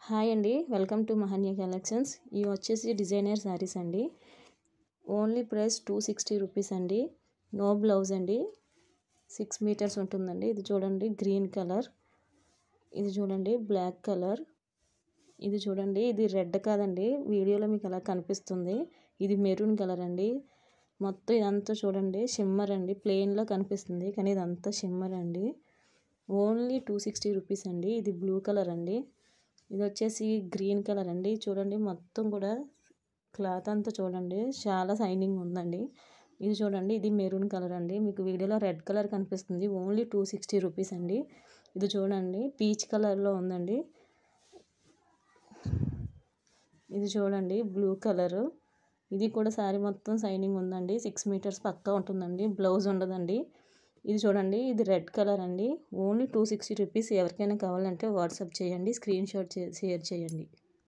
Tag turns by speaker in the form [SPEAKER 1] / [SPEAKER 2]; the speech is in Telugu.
[SPEAKER 1] హాయ్ అండి, వెల్కమ్ టు మహన్య కలెక్షన్స్. ఇవి వచ్చేసి డిజైనర్ శారీస్ అండి. ఓన్లీ ప్రైస్ 260 రూపీస్ అండి. నో బ్లౌజ్ అండి. 6 మీటర్స్ ఉంటుందండి. ఇది చూడండి గ్రీన్ కలర్, ఇది చూడండి బ్లాక్ కలర్, ఇది చూడండి ఇది రెడ్ కాదండి, వీడియోలో మీకు అలా కనిపిస్తుంది. ఇది మెరూన్ కలర్ అండి. మొత్తం ఇదంతా చూడండి షిమ్మర్ అండి. ప్లెయిన్లో కనిపిస్తుంది కానీ ఇదంతా షిమ్మర్ అండి. ఓన్లీ 260 రూపీస్ అండి. ఇది బ్లూ కలర్ అండి. ఇది వచ్చేసి గ్రీన్ కలర్ అండి. చూడండి మొత్తం కూడా క్లాత్ అంతా చూడండి చాలా షైనింగ్ ఉందండి. ఇది చూడండి ఇది మెరూన్ కలర్ అండి. మీకు వీడియోలో రెడ్ కలర్ కనిపిస్తుంది. ఓన్లీ 260 రూపీస్ అండి. ఇది చూడండి పీచ్ కలర్లో ఉందండి. ఇది చూడండి బ్లూ కలరు. ఇది కూడా శారీ మొత్తం షైనింగ్ ఉందండి. 6 మీటర్స్ పక్కా ఉంటుందండి. బ్లౌజ్ ఉండదండి. ఇది చూడండి ఇది రెడ్ కలర్ అండి. Only 260 rupees. ఎవరికైనా కావాలంటే వాట్సాప్ చేయండి, స్క్రీన్ షాట్ షేర్ చేయండి.